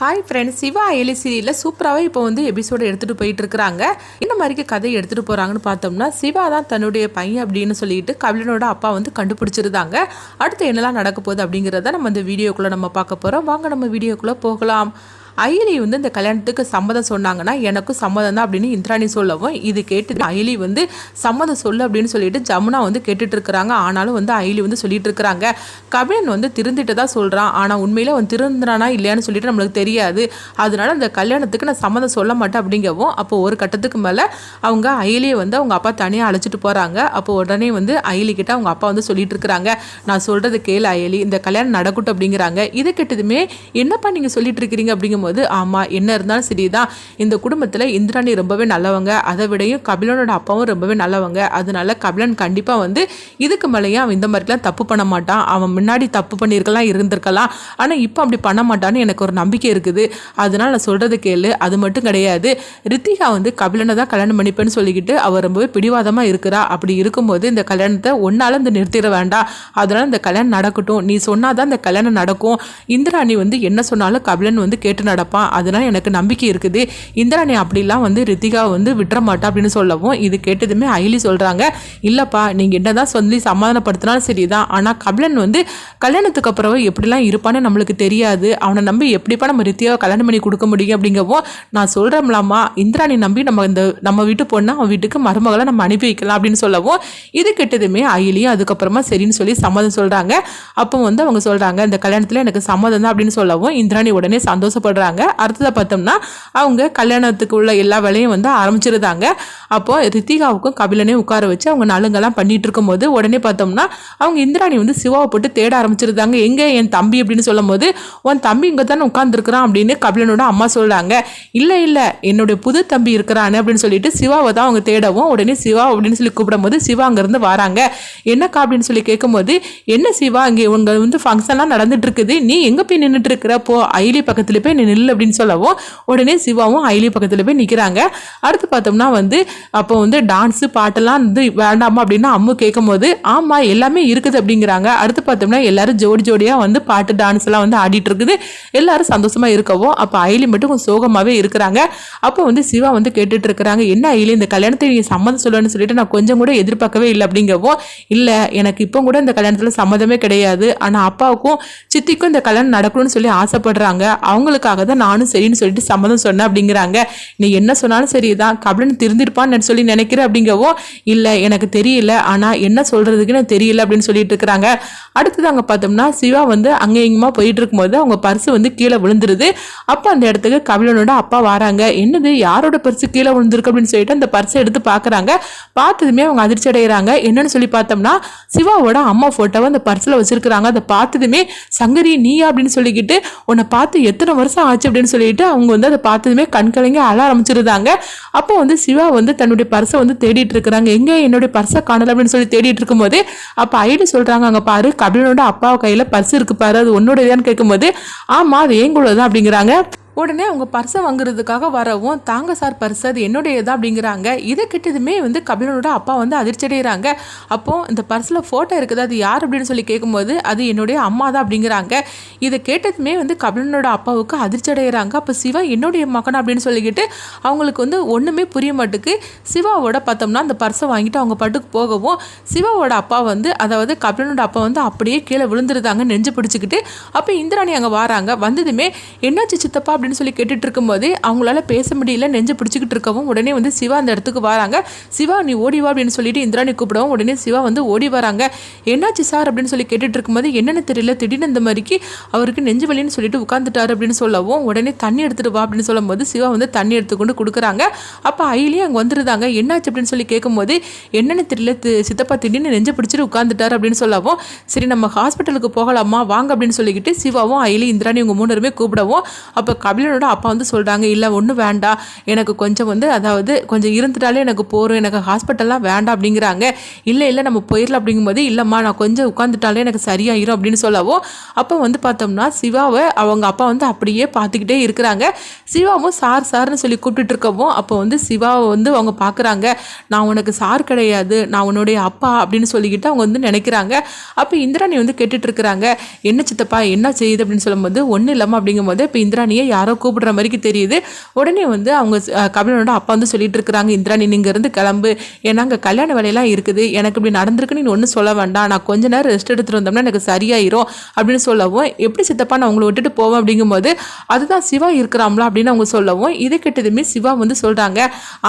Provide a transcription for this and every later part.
Hi friends, Siva Ayali சீரியலில் சூப்பராகவே இப்போ எபிசோடு எடுத்துகிட்டு போயிட்டு இருக்கிறாங்க. இந்த மாதிரிக்கு கதை எடுத்துகிட்டு போகிறாங்கன்னு பார்த்தோம்னா, சிவா தான் தன்னுடைய பையன் அப்படின்னு சொல்லிட்டு கபிலனோட அப்பா கண்டுபிடிச்சிருந்தாங்க. அடுத்து என்னெல்லாம் நடக்க போகுது அப்படிங்கிறத நம்ம இந்த வீடியோக்குள்ளே நம்ம பார்க்க போகிறோம். வாங்க நம்ம வீடியோக்குள்ளே போகலாம். அயலி இந்த கல்யாணத்துக்கு சம்மதம் சொன்னாங்கன்னா எனக்கும் சம்மதம் தான் அப்படின்னு இந்திராணி சொல்லவும், இது கேட்டு அயலி சம்மதம் சொல்லு அப்படின்னு சொல்லிட்டு ஜமுனா கேட்டுட்டு இருக்கிறாங்க. ஆனாலும் அயலி சொல்லிட்டு இருக்கிறாங்க, கபிலன் திருந்திட்டு தான் சொல்கிறான், ஆனால் உண்மையிலே திருந்துறானா இல்லையான்னு சொல்லிட்டு நம்மளுக்கு தெரியாது, அதனால அந்த கல்யாணத்துக்கு நான் சம்மதம் சொல்ல மாட்டேன் அப்படிங்கவும், அப்போ ஒரு கட்டத்துக்கு மேலே அவங்க அயலியை அவங்க அப்பா தனியாக அழைச்சிட்டு போகிறாங்க. அப்போ உடனே அயலி கிட்ட அவங்க அப்பா சொல்லிட்டு இருக்கிறாங்க, நான் சொல்கிறது கேளு அயலி, இந்த கல்யாணம் நடக்கட்டும் அப்படிங்கிறாங்க. இதை கேட்டதுமே என்னப்பா நீங்கள் சொல்லிட்டு இருக்கிறீங்க அப்படிங்கும் போது, ஆமாம் என்ன இருந்தாலும் சரிதான், இந்த குடும்பத்தில் இந்திராணி ரொம்பவே நல்லவங்க, அதை விடையும் கபிலனோட அப்பாவும் ரொம்பவே நல்லவங்க, அதனால கபிலன் கண்டிப்பாக இதுக்கு மேலேயும் அவன் இந்த மாதிரிலாம் தப்பு பண்ண மாட்டான், அவன் முன்னாடி தப்பு பண்ணியிருக்கலாம் இருந்திருக்கலாம், ஆனால் இப்போ அப்படி பண்ண மாட்டான்னு எனக்கு ஒரு நம்பிக்கை இருக்குது, அதனால் நான் சொல்கிறது கேளு. அது மட்டும் கிடையாது, ரித்திகா கபிலனை தான் கல்யாணம் பண்ணிப்பேன்னு சொல்லிக்கிட்டு அவர் ரொம்பவே பிடிவாதமாக இருக்கிறா, அப்படி இருக்கும்போது இந்த கல்யாணத்தை ஒன்றால் நிறுத்திட வேண்டாம், அதனால் இந்த கல்யாணம் நடக்கட்டும், நீ சொன்னாதான் இந்த கல்யாணம் நடக்கும், இந்திராணி என்ன சொன்னாலும் கபிலன் கேட்டு நடப்பான், அதனால எனக்கு நம்பிக்கை இருக்குது, இந்திராணி அப்படிலாம் ரித்திகா விட்டுற மாட்டா அப்படின்னு சொல்லவும், இது கேட்டதுமே அயலி சொல்றாங்க, இல்லப்பா நீங்க என்னதான் சொல்லி சமாதானப்படுத்தினாலும் சரிதான், ஆனா கபிலன் கல்யாணத்துக்கு அப்புறம் எப்படிலாம் இருப்பான்னு நம்மளுக்கு தெரியாது, அவனை நம்பி எப்படிப்பா நம்ம ரித்தியாவை கல்யாணம் பண்ணி கொடுக்க முடியும் அப்படிங்கவும், நான் சொல்றேன்லாமா இந்திராணி நம்பி நம்ம வீட்டு பொண்ணு அவன் வீட்டுக்கு மருமகளை நம்ம அனுப்பி வைக்கலாம் அப்படின்னு சொல்லவும், இது கேட்டதுமே அயலியும் அதுக்கப்புறமா சரின்னு சொல்லி சம்மதம் சொல்றாங்க. அப்போ அவங்க சொல்றாங்க, இந்த கல்யாணத்துல எனக்கு சம்மதம் தான் அப்படின்னு சொல்லவும், இந்திராணி உடனே சந்தோஷப்படுறாங்க. அடுத்ததை பார்த்தோம்னா அவங்க கல்யாணத்துக்கு உள்ள எல்லா வேலையும் ஆரம்பிச்சிருந்தாங்க. அப்போ ரித்திகாவுக்கும் கபிலனையும் உட்கார வச்சு அவங்க நலுங்கெல்லாம் பண்ணிட்டு இருக்கும்போது உடனே பார்த்தோம்னா அவங்க இந்திராணி சிவாவை போட்டு தேட ஆரம்பிச்சிருந்தாங்க. எங்க என் தம்பி அப்படின்னு சொல்லும் போது, உன் தம்பி இங்கே தானே உட்கார்ந்துருக்கிறான் அப்படின்னு கபிலனோட அம்மா சொல்றாங்க. இல்லை என்னுடைய புது தம்பி இருக்கிறானே அப்படின்னு சொல்லிட்டு சிவாவை தான் அவங்க தேடவும், உடனே சிவா அப்படின்னு சொல்லி கூப்பிடும் போது சிவா அங்கிருந்து வராங்க. என்னக்கா அப்படின்னு சொல்லி கேட்கும்போது, என்ன சிவா இங்கே இவங்க ஃபங்க்ஷன்லாம் நடந்துட்டு இருக்குது, நீ எங்க போய் நின்றுட்டு இருக்கிற, போ அயலி பக்கத்துல போய் நீ நில்லு அப்படின்னு சொல்லவும், உடனே சிவாவும் அயலி பக்கத்தில் போய் நிற்கிறாங்க. அடுத்து பார்த்தோம்னா அப்போ டான்ஸு பாட்டெல்லாம் வேண்டாமா அப்படின்னு அம்மு கேட்கும் போது, ஆமாம் எல்லாமே இருக்குது அப்படிங்கிறாங்க. அடுத்து பார்த்தோம்னா எல்லாரும் ஜோடி ஜோடியாக பாட்டு டான்ஸ் எல்லாம் ஆடிட்டு இருக்குது, எல்லாரும் சந்தோஷமா இருக்கவும், அப்போ அயலி மட்டும் கொஞ்சம் சோகமாகவே இருக்கிறாங்க. அப்போ சிவா கேட்டுட்டு இருக்கிறாங்க, என்ன அயலி இந்த கல்யாணத்தை நீங்கள் சம்மதம் சொல்லணும்னு சொல்லிட்டு நான் கொஞ்சம் கூட எதிர்பார்க்கவே இல்லை அப்படிங்கவும், இல்லை எனக்கு இப்போ கூட இந்த கல்யாணத்தில் சம்மதமே கிடையாது, ஆனால் அப்பாவுக்கும் சித்திக்கும் இந்த கல்யாணம் நடக்கணும்னு சொல்லி ஆசைப்படுறாங்க, அவங்களுக்காக தான் நானும் சரின்னு சொல்லிட்டு சம்மதம் சொன்னேன் அப்படிங்கிறாங்க. நீ என்ன சொன்னாலும் சரிதான், கபிலன் திருந்திருப்பான்னு சொல்லி நினைக்கிறேன் அப்படிங்கவும், இல்லை எனக்கு தெரியல, ஆனால் என்ன சொல்றதுக்குன்னு தெரியல அப்படின்னு சொல்லிட்டு இருக்கிறாங்க. அடுத்தது அங்கே பார்த்தோம்னா சிவா அங்கே இங்கேமா போயிட்டு இருக்கும்போது அவங்க பர்ஸ் கீழே விழுந்துருது. அப்போ அந்த இடத்துக்கு கபிலனோட அப்பா வராங்க. என்னது யாரோட பர்ஸ் கீழே விழுந்திருக்கு அப்படின்னு சொல்லிட்டு அந்த பர்ஸை எடுத்து பார்க்குறாங்க. பார்த்ததுமே அவங்க அதிர்ச்சி அடைகிறாங்க. என்னன்னு சொல்லி பார்த்தோம்னா சிவாவோட அம்மா ஃபோட்டோவை அந்த பர்ஸில் வச்சிருக்கிறாங்க. அதை பார்த்ததுமே, சங்கரி நீயா அப்படின்னு சொல்லிக்கிட்டு, உன்னை பார்த்து எத்தனை வருஷம் ஆச்சு அப்படின்னு சொல்லிட்டு அவங்க அதை பார்த்ததுமே கண் கலங்கி அழ ஆரம்பிச்சிருந்தாங்க. அப்போ சிவா தன்னுடைய பர்ஸை தேடிட்டு இருக்கிறாங்க. எங்க என்னுடைய பர்ஸை காணல அப்படின்னு சொல்லி தேடிட்டு இருக்கும்போது, அப்போ ஐடி சொல்றாங்க, அங்க பாரு கபிலனோட அப்பா கையில பர்ஸ் இருக்கு பாரு, அது உன்னோடதான்னு கேட்கும்போது, ஆமா அது ஏங்கூடதான் அப்படிங்கிறாங்க. உடனே அவங்க பர்ஸை வாங்குறதுக்காக வரவும், தாங்க சார் பர்ஸ் அது என்னுடையதான் அப்படிங்கிறாங்க. இதை கிட்டதுமே கபிலனோட அப்பா அதிர்ச்சி அடைகிறாங்க. அப்போது இந்த பர்ஸில் ஃபோட்டோ இருக்குது, அது யார் அப்படின்னு சொல்லி கேட்கும்போது, அது என்னுடைய அம்மா தான் அப்படிங்கிறாங்க. இதை கேட்டதுமே கபிலனோட அப்பாவுக்கு அதிர்ச்சி அடைகிறாங்க. அப்போ சிவா என்னுடைய மகன் அப்படின்னு சொல்லிக்கிட்டு அவங்களுக்கு ஒன்றுமே புரிய மாட்டுக்கு. சிவாவோட பார்த்தோம்னா அந்த பர்ஸை வாங்கிட்டு அவங்க பாட்டுக்கு போகவும், சிவாவோட அப்பா அதாவது கபிலனோட அப்பா அப்படியே கீழே விழுந்துருந்தாங்க நெஞ்சு பிடிச்சிக்கிட்டு. அப்போ இந்திராணி அங்கே வராங்க. வந்ததுமே என்னாச்சு சித்தப்பா அப்படின்னு சொல்லி கேட்டுட்டு இருக்கும்போது அவங்களால பேச முடியல, நெஞ்சு பிடிச்சிக்கிட்டு இருக்கவும் உடனே சிவா அந்த இடத்துக்கு வராங்க. சிவா நீ ஓடிவா அப்படின்னு சொல்லிட்டு இந்திராணி கூப்பிடவும் உடனே சிவா ஓடி வராங்க. என்னாச்சு சார் அப்படின்னு சொல்லி கேட்டுட்டு இருக்கும்போது, என்னன்னு தெரியல திடீர்னு இந்த மாதிரிக்கு அவருக்கு நெஞ்சு வலின்னு சொல்லிட்டு உட்காந்துட்டாரு அப்படின்னு சொல்லவும், உடனே தண்ணி எடுத்துட்டு வா அப்படின்னு சொல்லும் போது சிவா தண்ணி எடுத்துக்கொண்டு கொடுக்குறாங்க. அப்போ அயிலே அங்கே வந்துருந்தாங்க. என்னாச்சு அப்படின்னு சொல்லி கேட்கும்போது, என்னன்னு தெரியல சித்தப்பா திடீர்னு நெஞ்சு பிடிச்சிட்டு உட்காந்துட்டாரு அப்படின்னு சொல்லவும், சரி நம்ம ஹாஸ்பிட்டலுக்கு போகலாமா வாங்க அப்படின்னு சொல்லிக்கிட்டு சிவாவும் அயிலே இந்திராணி உங்க 3 பேருமே கூப்பிடவும், அப்போ கபிலனோட அப்பா சொல்கிறாங்க, இல்லை ஒன்றும் வேண்டாம், எனக்கு கொஞ்சம் அதாவது கொஞ்சம் இருந்துட்டாலே எனக்கு போகிறோம், எனக்கு ஹாஸ்பிட்டல்லாம் வேண்டாம் அப்படிங்கிறாங்க. இல்லை நம்ம போயிடலாம் அப்படிங்கும்போது, இல்லைம்மா நான் கொஞ்சம் உட்காந்துட்டாலே எனக்கு சரியாயிரும் அப்படின்னு சொல்லவும், அப்போ பார்த்தோம்னா சிவாவை அவங்க அப்பா அப்படியே பார்த்துக்கிட்டே இருக்கிறாங்க. சிவாவும் சார்னு சொல்லி கூப்பிட்டுட்டு இருக்கவும், அப்போ சிவாவை அவங்க பார்க்குறாங்க. நான் உனக்கு சார் கிடையாது, நான் உன்னுடைய அப்பா அப்படின்னு சொல்லிக்கிட்டு அவங்க நினைக்கிறாங்க. அப்போ இந்திராணி கேட்டுட்டு இருக்கிறாங்க, என்ன சித்தப்பா என்ன செய்யுது அப்படின்னு சொல்லும்போது, ஒன்றும் இல்லாமல் அப்படிங்கும்போது இப்போ இந்திராணியை யாரோ கூப்பிடுற மாதிரி தெரியுது. உடனே வந்து அவங்க கபிலனோட அப்பா வந்து சொல்லிட்டு இருக்கிறாங்க, இந்திராணி நீங்க இருந்து கிளம்பு, ஏன்னா அங்கே கல்யாண வேலையெல்லாம் இருக்குது, எனக்கு இப்படி நடந்திருக்குன்னு நீ ஒன்றும் சொல்ல வேண்டாம், நான் கொஞ்ச நேரம் ரெஸ்ட் எடுத்துட்டு வந்தோம்னா எனக்கு சரியாயிரும் அப்படின்னு சொல்லவும், எப்படி சித்தப்பா நான் உங்களை விட்டுட்டு போவேன் அப்படிங்கும்போது அதுதான் சிவா இருக்கிறாம்ல அப்படின்னு அவங்க சொல்லவும், இது கிட்டதுமே சிவா வந்து சொல்றாங்க,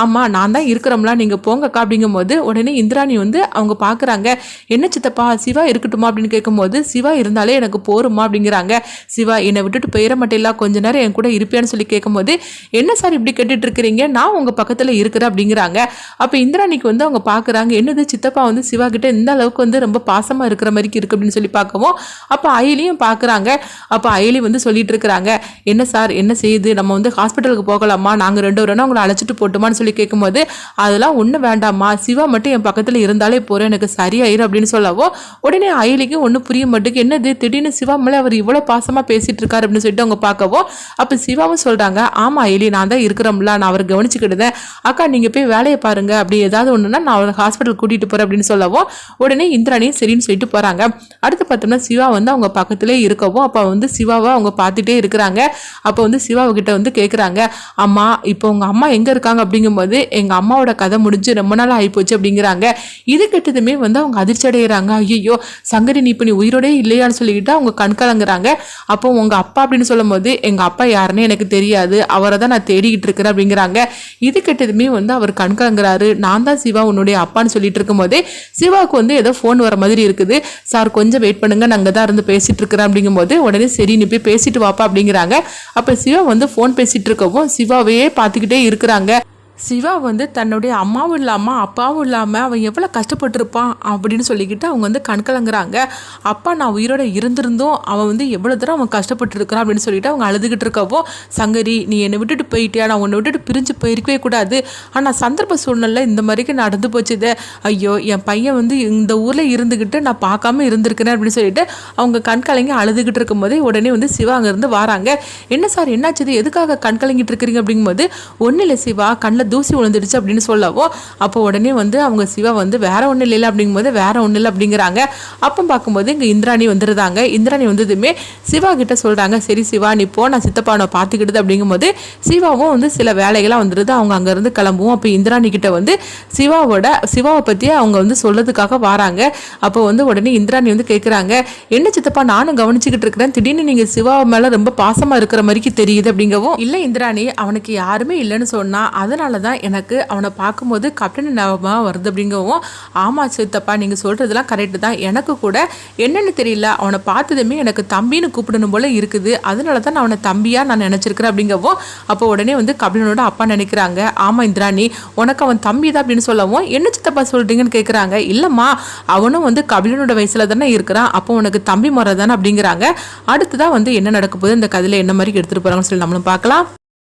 ஆமா நான் தான் இருக்கிறோம்ல நீங்க போங்கக்கா அப்படிங்கும்போது உடனே இந்திராணி வந்து அவங்க பாக்குறாங்க, என்ன சித்தப்பா சிவா இருக்கட்டுமா அப்படின்னு கேட்கும்போது, சிவா இருந்தாலே எனக்கு போருமா அப்படிங்கிறாங்க. சிவா என்னை விட்டுட்டு போயிட மாட்டேல, கொஞ்ச நேரம் என் கூட இருப்பேன்னு சொல்லி கேட்கும்போது, என்ன சார் இப்படி கேட்டுட்டு இருக்கிறீங்க, நான் உங்க பக்கத்துல இருக்கிறேன் அப்படிங்கிறாங்க. அப்ப இந்திராணிக்கு வந்து அவங்க பாக்குறாங்க, என்னது சித்தப்பா வந்து சிவா கிட்ட இந்த அளவுக்கு வந்து ரொம்ப பாசமா இருக்கிற மாதிரி இருக்கு அப்படின்னு சொல்லி பார்க்கவும், அப்ப அயலியும் பாக்குறாங்க. அப்ப அயலி வந்து சொல்லிட்டு இருக்கிறாங்க, என்ன சார் என்ன செய்யுது, நம்ம வந்து ஹாஸ்பிட்டலுக்கு போகலாமா, நாங்க 2 பேரும் உங்களை அழைச்சிட்டு போட்டுமான்னு சொல்லி கேட்கும்போது, அதெல்லாம் ஒன்றும் வேண்டாமா, சிவா மட்டும் என் பக்கத்துல இருந்தாலே போறேன், எனக்கு சரியாயிரும் அப்படின்னு சொல்லவோ, உடனே அயலிக்கு ஒன்றும் புரிய மாட்டேங்குது, என்னது திடீர்னு சிவா மேலே அவர் இவ்வளோ பாசமாக பேசிட்டு இருக்காரு அப்படின்னு சொல்லிட்டு அவங்க பார்க்கவும், அப்போ சிவாவும் சொல்கிறாங்க, ஆமாம் அயலி நான் தான் இருக்கிறோம்ல, நான் அவரை கவனிச்சுக்கிட்டேன், அக்கா நீங்கள் போய் வேலையை பாருங்க, அப்படி ஏதாவது ஒன்றுனா நான் அவரை ஹாஸ்பிட்டல் கூட்டிகிட்டு போகிறேன் அப்படின்னு சொல்லவும், உடனே இந்திராணியும் சரின்னு சொல்லிட்டு போகிறாங்க. அடுத்து பார்த்தோம்னா சிவா வந்து அவங்க பக்கத்திலே இருக்கவும், அப்போ வந்து சிவாவை அவங்க பார்த்துட்டே இருக்கிறாங்க. அப்போ வந்து சிவாவுக்கிட்ட வந்து கேட்குறாங்க, அம்மா இப்போ உங்கள் அம்மா எங்கே இருக்காங்க அப்படிங்கும்போது, எங்கள் அம்மாவோட கதை முடிஞ்சு ரொம்ப நாள் ஆகிப்போச்சு அப்படிங்கிறாங்க. இது கிட்டதுமே வந்து அவங்க அதிர்ச்சி அடைகிறாங்க, ஐயோ சங்கரி நீ இப்போ நீ உயிரோடே இல்லையான்னு சொல்லிக்கிட்டு அவங்க கண்கலங்குறாங்க. அப்போ உங்க அப்பா அப்படின்னு சொல்லும் போது, எங்க அப்பா யாருன்னு எனக்கு தெரியாது, அவரை தான் நான் தேடிக்கிட்டு இருக்கிறேன் அப்படிங்கிறாங்க. இது கிட்டதுமே வந்து அவர் கண்கலங்குறாரு, நான் தான் சிவா உன்னுடைய அப்பான்னு சொல்லிட்டு இருக்கும் போதே சிவாவுக்கு வந்து ஏதோ ஃபோன் வர மாதிரி இருக்குது, சார் கொஞ்சம் வெயிட் பண்ணுங்க நாங்கள் தான் இருந்து பேசிட்டு இருக்கிறேன் அப்படிங்கும்போது, உடனே சரி நீ போய் பேசிட்டு வாப்பா அப்படிங்கிறாங்க. அப்போ சிவா வந்து ஃபோன் பேசிட்டு இருக்கவும் சிவாவையே பார்த்துக்கிட்டே இருக்கிறாங்க. சிவா வந்து தன்னுடைய அம்மாவும் இல்லாமல் அப்பாவும் இல்லாமல் அவன் எவ்வளோ கஷ்டப்பட்டுருப்பான் அப்படின்னு சொல்லிக்கிட்டு அவங்க வந்து கண்கலங்குறாங்க. அப்பா நான் உயிரோட இருந்திருந்தும் அவன் வந்து எவ்வளோ தூரம் அவன் கஷ்டப்பட்டுருக்கிறான் அப்படின்னு சொல்லிட்டு அவங்க அழுதுகிட்டு இருக்கவோ, சங்கரி நீ என்னை விட்டுட்டு போயிட்டியா, நான் உன்னை விட்டுட்டு பிரிஞ்சு போயிருக்கவே கூடாது, ஆனால் சந்தர்ப்ப சூழ்நிலை இந்த மாதிரிக்கு நடந்து போச்சுது, ஐயோ என் பையன் வந்து இந்த ஊரில் இருந்துக்கிட்டு நான் பார்க்காம இருந்திருக்கிறேன் அப்படின்னு சொல்லிட்டு அவங்க கண்கலங்கி அழுதுகிட்டு இருக்கும்போதே உடனே வந்து சிவா அங்கேருந்து வராங்க. என்ன சார் என்னாச்சு, எதுக்காக கண்கலங்கிட்டு இருக்கிறீங்க அப்படிங்கும்போது, ஒன்றும் இல்லை சிவா கண்ணில் தூசி விழுந்துடுச்சு அப்படின்னு சொல்லவோ, அப்போ உடனே வந்து அவங்க சிவா வந்து வேற ஒன்றும் இல்லை அப்படிங்கும்போது வேற ஒன்றும் இல்லை அப்படிங்கிறாங்க. அப்போ பார்க்கும்போது இங்கே இந்திராணி வந்துருந்தாங்க. இந்திராணி வந்ததுமே சிவா கிட்ட சொல்கிறாங்க, சரி சிவா நீ போ நான் சித்தப்பாவை பார்த்துக்கிட்டது அப்படிங்கும்போது சிவாவும் வந்து சில வேலைகளாக வந்துடுது, அவங்க அங்கேருந்து கிளம்புவோம். அப்போ இந்திராணி கிட்ட வந்து சிவாவை பற்றி அவங்க வந்து சொல்லதுக்காக வராங்க. அப்போ வந்து உடனே இந்திராணி வந்து கேட்குறாங்க, என்ன சித்தப்பா நானும் கவனிச்சுக்கிட்டு இருக்கிறேன், திடீர்னு நீங்கள் சிவா மேலே ரொம்ப பாசமாக இருக்கிற மாதிரி தெரியுது அப்படிங்கவும், இல்லை இந்திராணி அவனுக்கு யாருமே இல்லைன்னு சொன்னா அதனால தான் எனக்கு அவனை பார்க்கும்போது கப்டன் ஞாபகமாக வருது அப்படிங்கவும், ஆமாம் சித்தப்பா நீங்கள் சொல்கிறதுலாம் கரெக்டு தான், எனக்கு கூட என்னென்னு தெரியல அவனை பார்த்ததுமே எனக்கு தம்பின்னு கூப்பிடணும் போல இருக்குது, அதனால தான் நான் அவனை தம்பியாக நான் நினச்சிருக்கிறேன் அப்படிங்கவும், அப்போ உடனே வந்து கபிலனோட அப்பா நினைக்கிறாங்க, ஆமாம் இந்திராணி உனக்கு அவன் தம்பி தான் அப்படின்னு சொல்லவும், என்ன சித்தப்பா சொல்கிறீங்கன்னு கேட்குறாங்க. இல்லைம்மா அவனும் வந்து கபிலனோட வயசில் தானே இருக்கிறான், அப்போ உனக்கு தம்பி முறை தானே அப்படிங்கிறாங்க. அடுத்துதான் வந்து என்ன நடக்க போகுது இந்த கதையில் என்ன மாதிரி எடுத்துகிட்டு போகிறாங்கன்னு சொல்லி நம்மளும் பார்க்கலாம்.